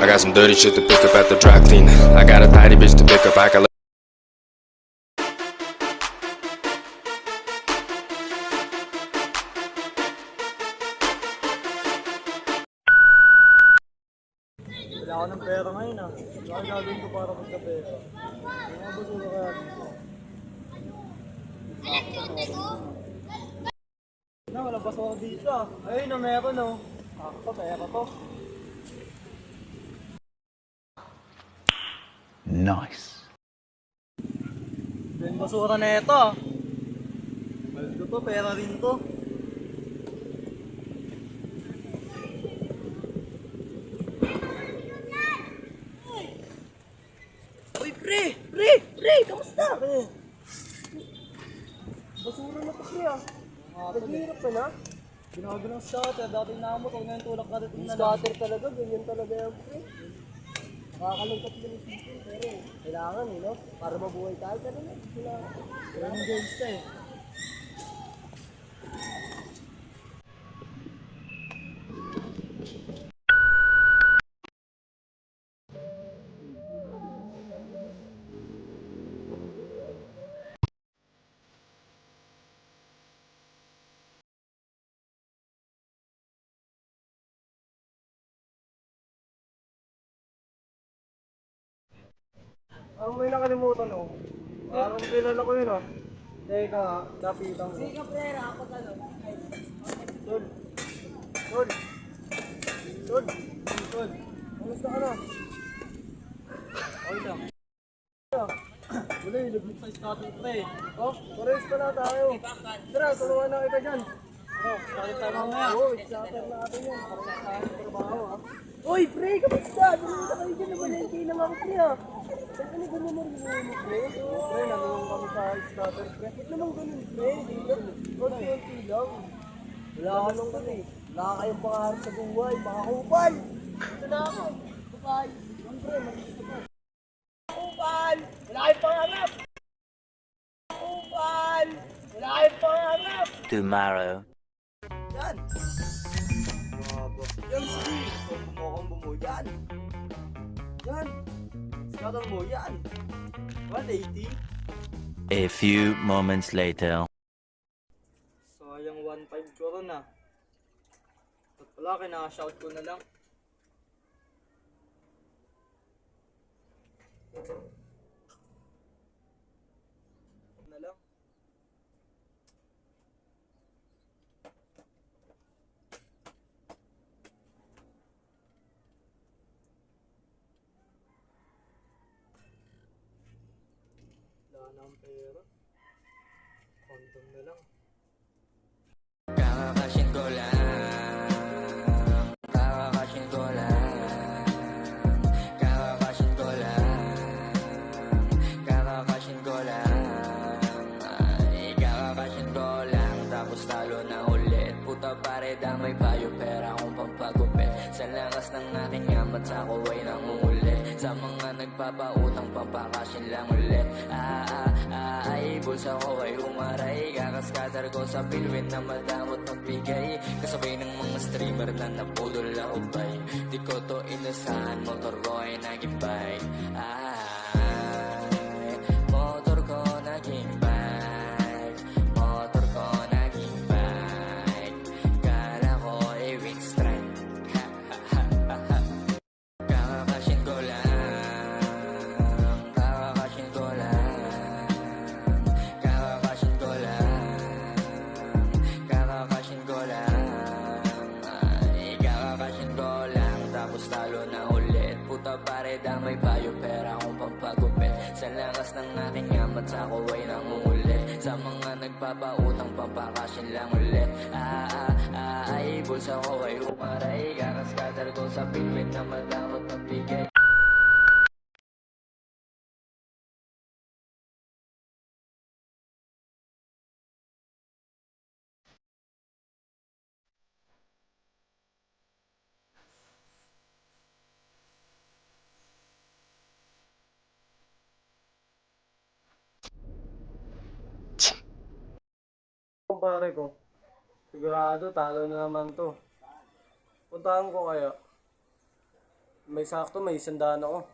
I got some dirty shit to pick up at the dry clean. I got a tidy bitch to pick up. I can Wala ako ng pera ngayon ah. Wala akong gagawin ko para magkapera. Mga basura kaya dito. Na, walang basura dito ah. Ayun na, meron oh. Ako, pera to. Nice. Yung basura na ito ah. Baldo to, pera rin to. Uy, pre! Kamusta? Pre. Basura na to pre ah. Naghihirap ka na? Ginawa ng scatter, dati naamot, huwag ngayon tulak natin na lang. Scatter talaga, ganyan talaga yan, pre. Nakakalungkot lang isipin, pero kailangan eh, no? Para mabuhay tayo, pero na, kailangan. Training games na eh. Ang may nakalimutan oh. Parang kilala ko yun ah. Teka, lapitan ko. Sige, pre, rapat ano? Tol. Tol. Tol. Tol. Kamusta ka na? Okay lang. Wala yung laglit sa starting pre. Oh, pares pa na tayo. Tara, tulungan na kita dyan. Oh, starting tayo mamaya. Oo, starter natin yan. Para sa akin trabaho ha. Uy, pre, kamusta? Dito kayo dyan, nabalente lang ako, pre, ah. Saan ka na ganun mo rin mo, pre? Pre, nalunong kami sa starter pre. Bakit naman ganun, pre? Konti-konti lang. Wala ka nung ano eh. Wala kayong pangarap sa buhay, mga kupal. Ito na ako. Kupal. Siyempre, mag-isip ko. Kupal! Wala kayong pangarap! Kupal! Wala kayong pangarap! Tomorrow. Yan! Yan, sige! Mukhang mo yan! Yan! Skadang mo yan! 180? A few moments later. Sayang 1.5 ko ron ah. At pala, kinaka-shout ko na lang. Na lang. Wala na ang pera. Condom na lang. Kakakashin ko lang. Kakakashin ko lang. Kakakashin ko lang. Kakakashin ko lang. Ay, kakakashin ko lang. Tapos talo na ulit. Puta pare damay payo pera akong pampagupit. Sa lakas ng aking amat sa ako ay nangungulit. Sa mga nagpapautang pampakashin lang ulit. Ay, bulsa ko ay umaray. Kakaskadar ko sa pilwin na madamot magbigay. Kasabay ng mga streamer na napudol ako bay. Di ko to inasahan, motor ko ay naging bike. Ay, motor ko naging bike. Motor ko naging bike. Kala ko ay wing strike. Kakakashin ko lang. Kakakashin ko lang. Kakakashin ko lang. Kakakashin ko lang. Ay, kakakashin ko lang. Tapos talo na ulit. Puta pare damay payo pera akong pampagupit. Sa lakas ng aking amat sa ako ay nangungulit. Sa mga nagpapautang pampakashin lang ulit. Ay, bulsa ko ay umaray. Kakaskadar ko sa pilwin na madamot magbigay. Kumpare ko, sigurado talo na naman to. Puntahan ko kaya. May sakto, may 100 ako.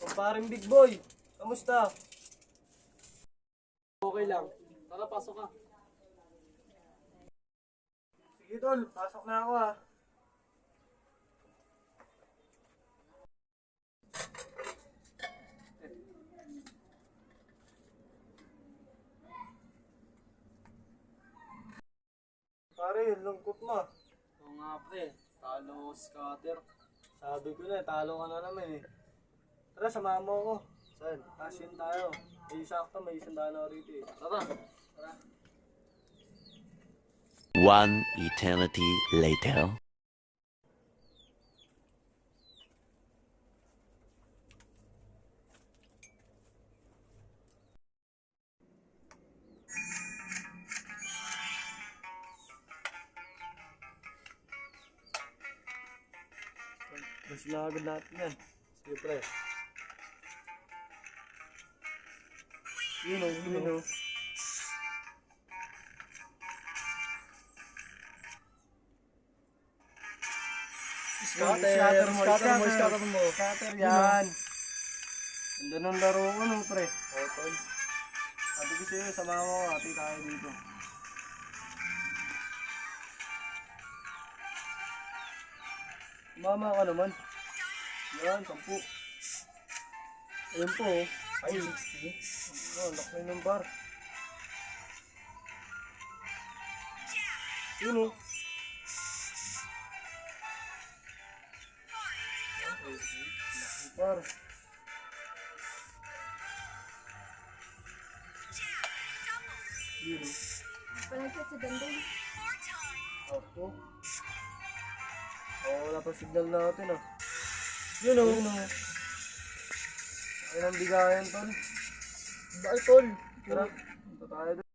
Kumparing Big Boy, kamusta? Okay lang. Tara, pasok ka. Sige tol, pasok na ako ah. Pare, yung lungkot mo. Oo nga pre, talo ko si Scatter. Sabi ko na, talo ka na naman eh. Tara, samahan mo ako. Saan? Asin tayo. May sakto, may 100 na rito eh. Tara. Tara. One eternity later. Mas lagad natin yan. Sige pre. Yun o, yun o. Scatter mo. Scatter yan. Ganda ng laro ko no pre. Oo tol. Sabi ko sa'yo, sama mo, hati tayo dito. Mama ka naman. Yan, 10. Ayun po. Ay, 60. Oh, lock na yung bar. Yun o. Bar. Yun o. Palagkat sa dandang. Opo. Oo, wala pa signal natin ah. Yun o. Yun o. Ay, nang bigayan tol. Dahil tol. Tara, punta tayo doon.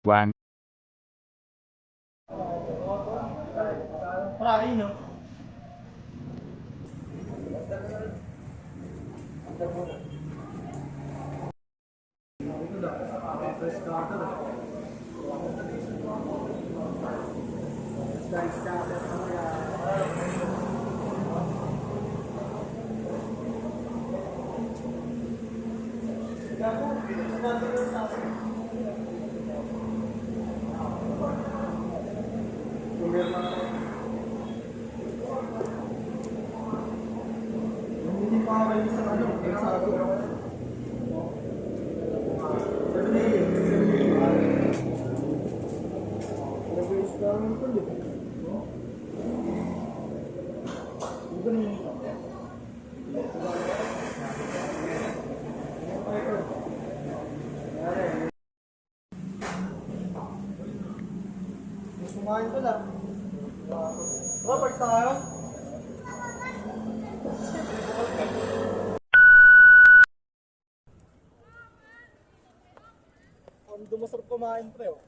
One. Marami no? Hindi pa kayo sa ano, sa ako. Kumain ko lang. Robert tayo. Ang dumasarap kumain pre oh.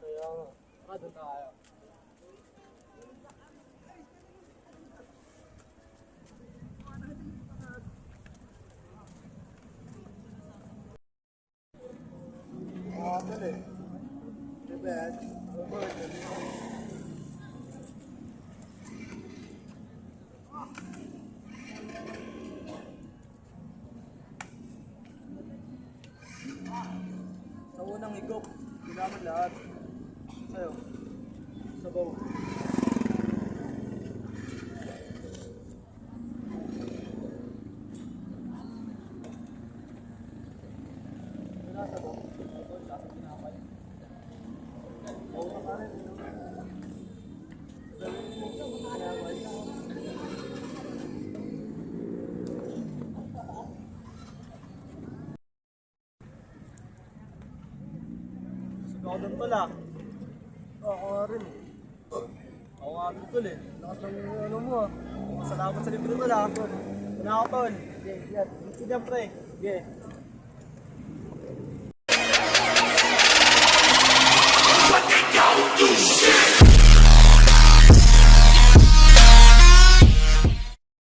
Kaya nga, doon tayo. Dali. Bad. Robert. Sa unang higop, kailangan lahat. Sa'yo. Sabaw. Wala sabaw. Ito, lasang pinapay. Oo, makarin. Ako doon pala. Ako nga rin. Ako nga doon tol eh. Lakas ng ano mo ah. Salamat sa libre tol ah. Wala ako tol. Sige, yan. Sige pre. Sige.